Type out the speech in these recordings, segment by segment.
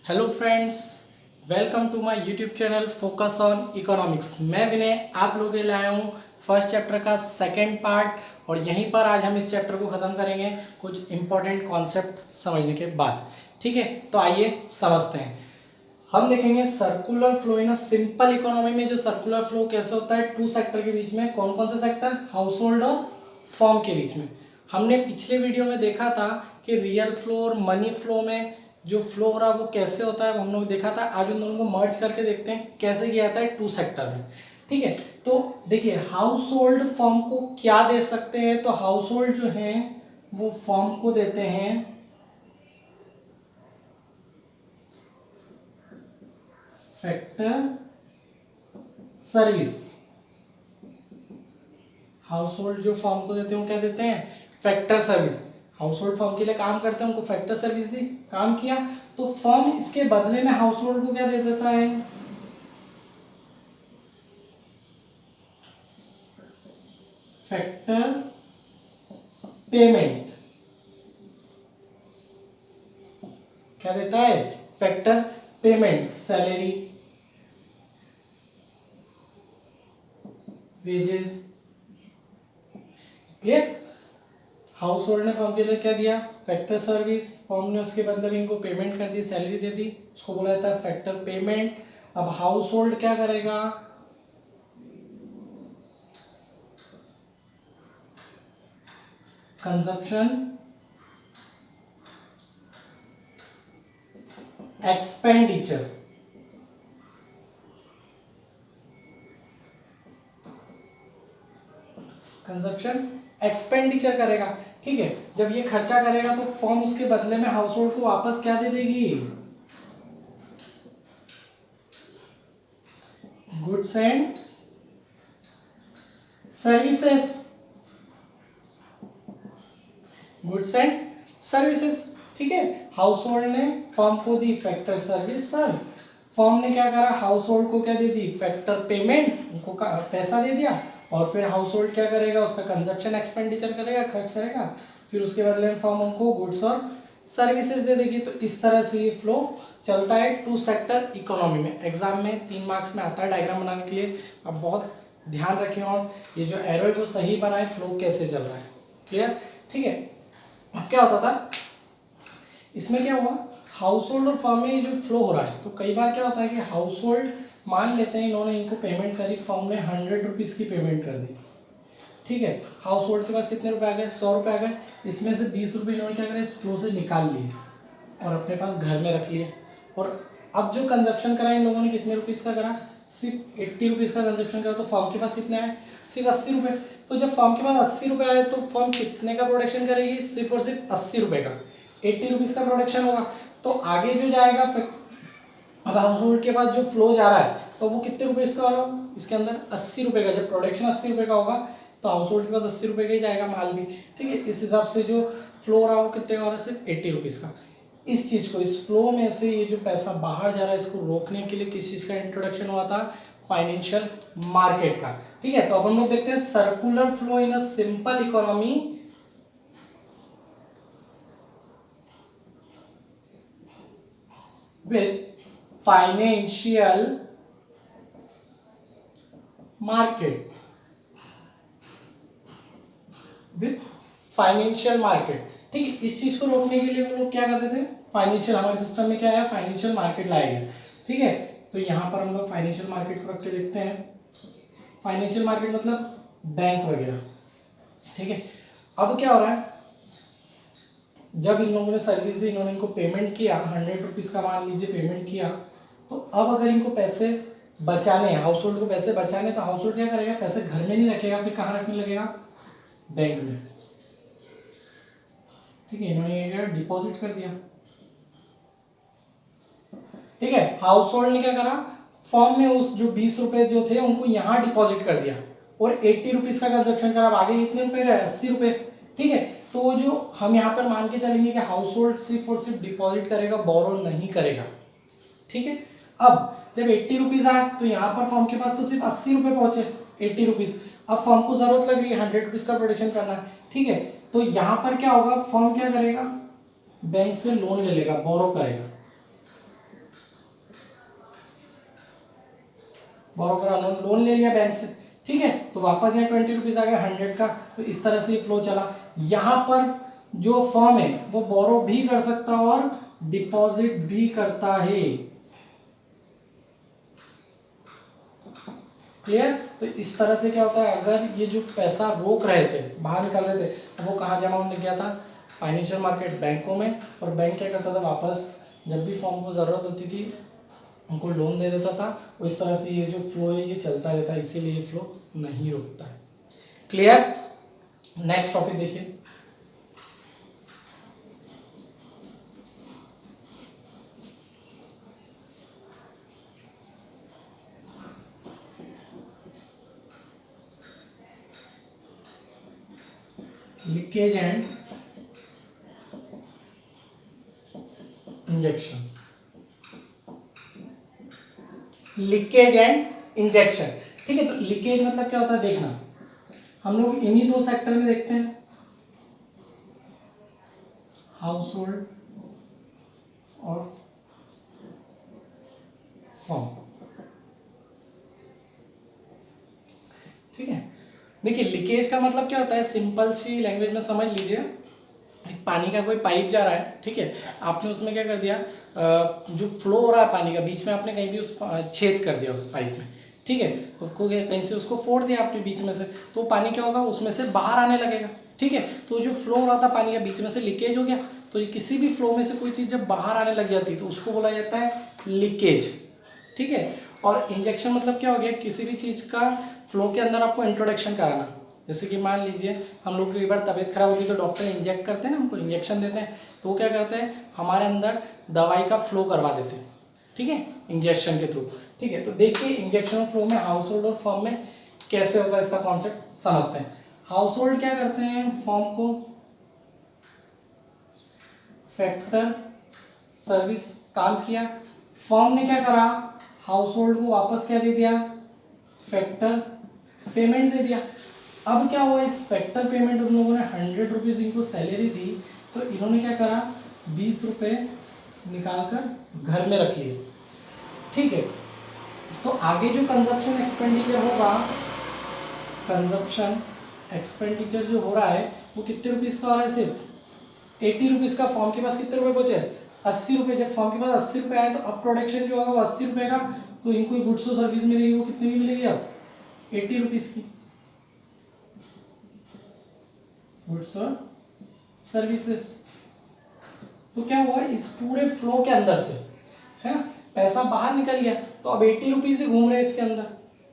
Hello friends, welcome to my YouTube channel focus on economics. मैं विनय आप लोगों के लिए आया हूँ फर्स्ट चैप्टर का सेकंड पार्ट और यहीं पर आज हम इस चैप्टर को ख़त्म करेंगे कुछ इंपॉर्टेंट कॉन्सेप्ट समझने के बाद। ठीक है, तो आइए समझते हैं। हम देखेंगे circular flow in a simple economy में जो सर्कुलर फ्लो कैसे होता है टू सेक्टर के बीच में। कौन कौन से सेक्टर? हाउस होल्ड और फॉर्म के बीच में। हमने पिछले वीडियो में देखा था कि रियल फ्लो और मनी फ्लो में जो फ्लो हो रहा है वो कैसे होता है, हम लोग देखा था। आज उन दोनों को मर्ज करके देखते हैं कैसे किया जाता है टू सेक्टर में। ठीक है, तो देखिए हाउस होल्ड फॉर्म को क्या दे सकते हैं। तो हाउस होल्ड जो है वो फॉर्म को देते हैं फैक्टर सर्विस। हाउस होल्ड जो फॉर्म को देते हैं वो क्या देते हैं? Factor service. House hold form के लिए काम करते हैं, उनको फैक्टर सर्विस दी, काम किया, तो फॉर्म इसके बदले में हाउस होल्ड को क्या दे देता है? Factor payment. क्या देता है? Factor payment. Salary, wages. Clear? House hold ने फॉर्म के लिए क्या दिया? Factor service. फॉर्म ने उसके बदले में इनको पेमेंट कर दी, सैलरी दे दी, उसको बोला जाता है फैक्टर पेमेंट। अब हाउस होल्ड क्या करेगा? Consumption expenditure. कंजप्शन एक्सपेंडिचर करेगा। ठीक है, जब ये खर्चा करेगा तो फॉर्म उसके बदले में हाउस होल्ड को वापस क्या दे देगी? Goods and services. Goods and services. ठीक है, हाउस होल्ड ने फॉर्म को दी फैक्टर सर्विस। सर फॉर्म ने क्या करा? हाउस होल्ड को क्या दे दी? फैक्टर पेमेंट, उनको पैसा दे दिया। और फिर हाउस होल्ड क्या करेगा? उसका कंजप्शन एक्सपेंडिचर करेगा, खर्च करेगा, फिर उसके बदले में फॉर्म उनको गुड्स और सर्विसेज दे देगी। तो इस तरह से ये फ्लो चलता है टू सेक्टर इकोनॉमी में। एग्जाम में 3 मार्क्स में आता है डायग्राम बनाने के लिए। अब बहुत ध्यान रखें और ये जो एरो है वो सही बनाए, फ्लो कैसे चल रहा है। क्लियर? ठीक है, अब क्या होता था इसमें? क्या हुआ, हाउस होल्ड और फर्म में ये जो फ्लो हो रहा है, तो कई बार क्या होता है कि हाउस होल्ड मान लेते हैं इन्होंने इनको पेमेंट करी, फर्म ने 100 रुपीज़ की पेमेंट कर दी। ठीक है, हाउस होल्ड के पास कितने रुपए आ गए? 100 रुपये आ गए। इसमें से 20 रुपये इन्होंने क्या करा? इस फ्लो से निकाल लिए और अपने पास घर में रख लिए। और अब जो कंजप्शन करा इन लोगों ने कितने रुपीज़ का करा? सिर्फ 80 रुपीज़ का कंजप्शन करा। तो फर्म के पास कितने आए? सिर्फ 80 रुपये। तो जब फर्म के पास 80 रुपये आए तो फर्म कितने का प्रोडक्शन करेगी? सिर्फ और सिर्फ 80 रुपये का। 80 रुपीज़ का प्रोडक्शन होगा। तो आगे जो जाएगा अब हाउस होल्ड के पास जो फ्लो जा रहा है तो वो कितने रुपए इसका होगा? इसके अंदर 80 रुपये का। जब प्रोडक्शन 80 रुपये का होगा तो हाउस होल्ड के पास 80 रुपये का ही जाएगा माल भी। ठीक है, इस हिसाब से जो फ्लो हो रहा है वो कितने का हो रहा है? सिर्फ 80 रुपीज़ का। इस चीज़ को, इस फ्लो में से ये जो पैसा बाहर जा रहा है इसको रोकने के लिए किस चीज़ का इंट्रोडक्शन हुआ था? फाइनेंशियल मार्केट का। ठीक है, तो अब हम लोग देखते हैं circular flow in a simple economy with financial market. With financial market. ठीक है, इस चीज को रोकने के लिए वो लोग क्या करते थे? फाइनेंशियल, हमारे सिस्टम में क्या है? फाइनेंशियल मार्केट लाया गया। ठीक है, तो यहाँ पर हम लोग फाइनेंशियल मार्केट को रख के देखते हैं। फाइनेंशियल मार्केट मतलब बैंक वगैरह। ठीक है, अब क्या हो रहा है? जब इन लोगों ने सर्विस दी, इन्होंने इनको पेमेंट किया, 100 रुपीज़ का मान लीजिए पेमेंट किया, तो अब अगर इनको पैसे बचाने हैं, हाउस होल्ड को पैसे बचाने, तो हाउस होल्ड क्या करेगा? पैसे घर में नहीं रखेगा, फिर कहाँ रखने लगेगा? बैंक में। ठीक है, इन्होंने ये क्या डिपॉजिट कर दिया। ठीक है, हाउस होल्ड ने क्या करा? फॉर्म में उस जो 20 रुपए जो थे उनको यहाँ डिपॉजिट कर दिया और 80 रुपीज़ का कंजप्शन करा। अब आगे कितने रुपए गए? 80 रुपए। ठीक है, तो जो हम यहाँ पर मान के चलेंगे कि हाउस होल्ड सिर्फ और सिर्फ डिपॉजिट करेगा, बोरो नहीं करेगा। ठीक है, अब जब 80 रुपीज़ आए तो यहाँ पर फॉर्म के पास तो सिर्फ 80 रुपये पहुंचे, 80 रुपीज़। अब फॉर्म को जरूरत लग रही है 100 रुपीज़ का प्रोडक्शन करना है। ठीक है, तो यहाँ पर क्या होगा? फॉर्म क्या करेगा? बैंक से लोन ले लेगा, बोरो करेगा। बोरो करा, लोन ले लिया बैंक से, ठीक है, तो वापस यहाँ 20 रुपीज आ गया 100 का, तो इस तरह से फ्लो चला। यहाँ पर जो फर्म है वो बोरो भी कर सकता है और डिपॉजिट भी करता है, क्लियर। तो इस तरह से क्या होता है, अगर ये जो पैसा रोक रहे थे, बाहर निकाल रहे थे, वो कहाँ जमा होने गया था, फाइनेंशियल मार्केट, बैंकों में, और बैंक क्या करता था, वापस जब भी फर्म को ज़रूरत होती थी उनको लोन दे देता था। और इस तरह से ये जो फ्लो है ये चलता रहता है, इसीलिए ये फ्लो नहीं रुकता है, क्लियर। नेक्स्ट टॉपिक देखिए, leakage and injection. Leakage and injection, ठीक है। तो लीकेज मतलब क्या होता है, देखना, हम लोग इन्हीं दो सेक्टर में देखते हैं, हाउस होल्ड और फर्म, ठीक है। देखिए लीकेज का मतलब क्या होता है, सिंपल सी लैंग्वेज में समझ लीजिए, एक पानी का कोई पाइप जा रहा है, ठीक है, आपने उसमें क्या कर दिया, जो फ्लो हो रहा है पानी का, बीच में आपने कहीं भी उस छेद कर दिया उस पाइप में, ठीक है, तो कहीं से उसको फोड़ दिया आपने बीच में से, तो पानी क्या होगा, उसमें से बाहर आने लगेगा, ठीक है। तो जो फ्लो हो रहा था पानी का बीच में से लीकेज हो गया, तो किसी भी फ्लो में से कोई चीज़ जब बाहर आने लग जाती है तो उसको बोला जाता है लीकेज, ठीक है। और इंजेक्शन मतलब क्या हो गया, किसी भी चीज़ का फ्लो के अंदर आपको इंट्रोडक्शन कराना, जैसे कि मान लीजिए हम लोग की कई बार तबीयत खराब होती है तो डॉक्टर इंजेक्ट करते हैं ना, हमको इंजेक्शन देते हैं, तो वो क्या करते हैं, हमारे अंदर दवाई का फ्लो करवा देते हैं, ठीक है, इंजेक्शन के थ्रू, ठीक है। तो देखिए इंजेक्शन फ्लो में हाउस होल्ड और फर्म में कैसे होता है, इसका कॉन्सेप्ट समझते हैं। हाउस होल्ड क्या करते हैं, फर्म को फैक्टर सर्विस काम किया, फर्म ने क्या करा, हाउस होल्ड को वापस क्या दे दिया, फैक्टर पेमेंट दे दिया। अब क्या हुआ, इस फैक्टर पेमेंट उन लोगों ने 100 रुपीज़ इनको सैलरी दी, तो इन्होंने क्या करा, 20 रुपये निकाल कर घर में रख लिए, ठीक है। तो आगे जो कंजप्शन एक्सपेंडिचर होगा, कंजप्शन एक्सपेंडिचर जो हो रहा है वो कितने रुपीज़ का हो रहा है, सिर्फ 80 रुपीज़ का। फॉर्म के पास कितने रुपए बचे, 80 रुपये। जब फॉर्म के पास 80 रुपये आए तो अब प्रोडक्शन जो होगा वो 80 रुपये का, तो इनको गुड्स और सर्विस मिलेगी, वो कितनी की मिलेगी, अब 80 रुपीज़ की गुड्स और सर्विसेज। तो क्या हुआ, इस पूरे फ्लो के अंदर से, है ना, पैसा बाहर निकल गया, तो अब 80 रुपीज़ ही घूम रहे हैं इसके अंदर,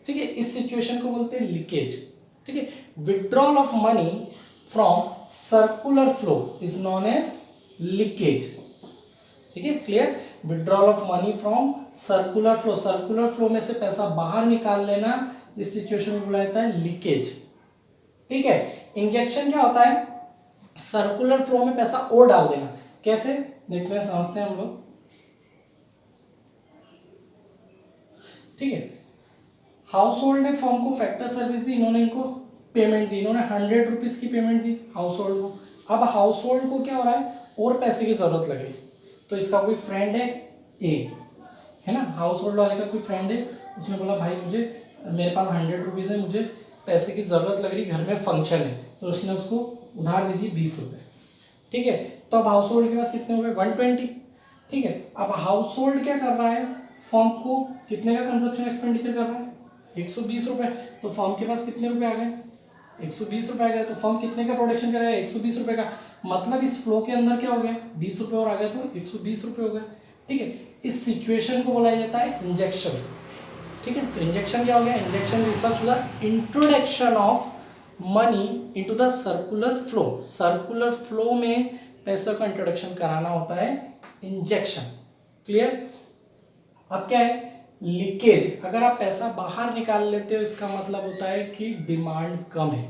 ठीक है। इस सिचुएशन को बोलते हैं लीकेज, ठीक है। Withdrawal of money from circular flow is known as leakage, ठीक है, clear. Withdrawal of money from circular flow, circular flow में से पैसा बाहर निकाल लेना, इस सिचुएशन में बोला जाता है लीकेज, ठीक है। इंजेक्शन क्या होता है, सर्कुलर फ्लो में पैसा और डाल देना, कैसे देखते हैं, समझते हैं हम लोग, ठीक है। हाउस होल्ड ने फर्म को फैक्टर सर्विस दी, इन्होंने इनको पेमेंट दी, इन्होंने 100 रुपीज़ की पेमेंट दी हाउस होल्ड को। अब हाउस होल्ड को क्या हो रहा है, और पैसे की जरूरत लग रही, तो इसका कोई फ्रेंड है ए, है ना, हाउस होल्ड वाले का कोई फ्रेंड है, उसने बोला भाई मुझे, मेरे पास 100 रुपीज़ है, मुझे पैसे की ज़रूरत लग रही, घर में फंक्शन है, तो उसने उसको उधार दे दी 20 रुपये, ठीक है। तो अब हाउस होल्ड के पास कितने हो गए, 120, ठीक है। अब हाउस होल्ड क्या कर रहा है, फर्म को कितने का कंजप्शन एक्सपेंडिचर कर रहा है, 120 रुपये, तो फर्म के पास कितने रुपए आ गए, 120 रुपये आ गए, तो फर्म कितने का प्रोडक्शन करेगा, 120 रुपये का, मतलब इस फ्लो के अंदर क्या हो गया, 20 रुपये और आ गए, तो 120 रुपये हो गए, ठीक है। इस सिचुएशन को बोला जाता है इंजेक्शन, ठीक है। तो इंजेक्शन क्या हो गया, injection refers to the introduction of money into the circular flow, circular flow में पैसा का इंट्रोडक्शन कराना होता है इंजेक्शन, क्लियर। अब क्या है, लीकेज, अगर आप पैसा बाहर निकाल लेते हो इसका मतलब होता है कि डिमांड कम है,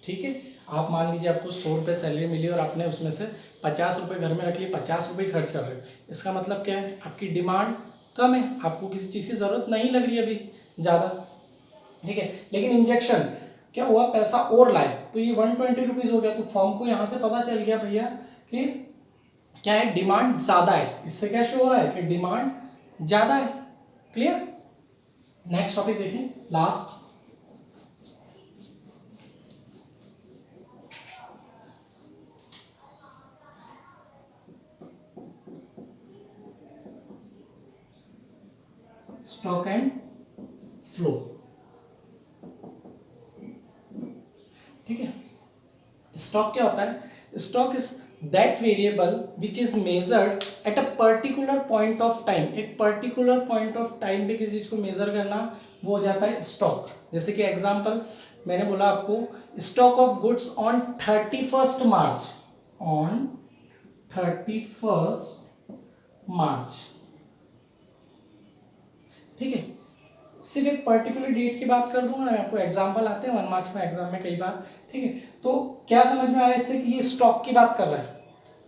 ठीक है। आप मान लीजिए आपको 100 रुपये सैलरी मिली और आपने उसमें से 50 रुपये घर में रख लिए, 50 रुपये खर्च कर रहे हो, इसका मतलब क्या है, आपकी डिमांड कम है, आपको किसी चीज़ की ज़रूरत नहीं लग रही है अभी ज़्यादा, ठीक है। लेकिन इंजेक्शन क्या हुआ, पैसा और लाए, तो ये 120 रुपीज़ हो गया, तो फर्म को यहाँ से पता चल गया भैया कि क्या है, डिमांड ज़्यादा है, इससे क्या शो हो रहा है कि डिमांड ज़्यादा है, क्लियर। नेक्स्ट टॉपिक देखें, लास्ट, स्टॉक एंड फ्लो। ठीक है, स्टॉक क्या होता है? Stock is that variable which is measured at a particular point of time. एक पर्टिकुलर पॉइंट ऑफ टाइम पे किसी चीज को मेजर करना, वो हो जाता है स्टॉक। जैसे कि एग्जांपल मैंने बोला आपको, stock of goods on 31st March, on 31st मार्च। ठीक है, सिर्फ एक पर्टिकुलर डेट की बात कर दूंगा, मैं आपको एग्जांपल आते हैं 1 मार्क्स में एग्जाम में कई बार। ठीक है, तो क्या समझ में आ रहा है इससे कि ये स्टॉक की बात कर रहा है,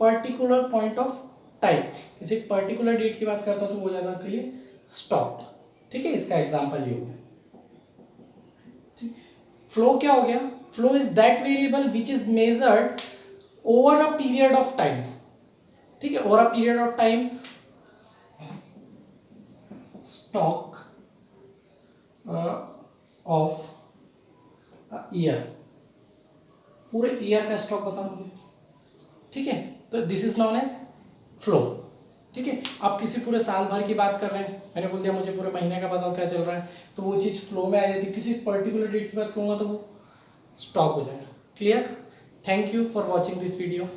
पर्टिकुलर पॉइंट ऑफ टाइम, किसी पर्टिकुलर डेट की बात करता तो वो हो जाता आपके लिए स्टॉक। ठीक है, इसका एग्जांपल ये हो गया। फ्लो क्या हो गया? Flow is that variable which is measured over a period of time. ठीक है, over a period of time, stock of year, पूरे ईयर का स्टॉक बताओ मुझे। ठीक है, तो this is known as flow. ठीक है, आप किसी पूरे साल भर की बात कर रहे हैं, मैंने बोल दिया मुझे पूरे महीने का बताओ क्या चल रहा है, तो वो चीज़ फ्लो में आ जाती है। किसी पर्टिकुलर डेट की बात करूँगा तो वो स्टॉक हो जाएगा। Clear? Thank you for watching this video.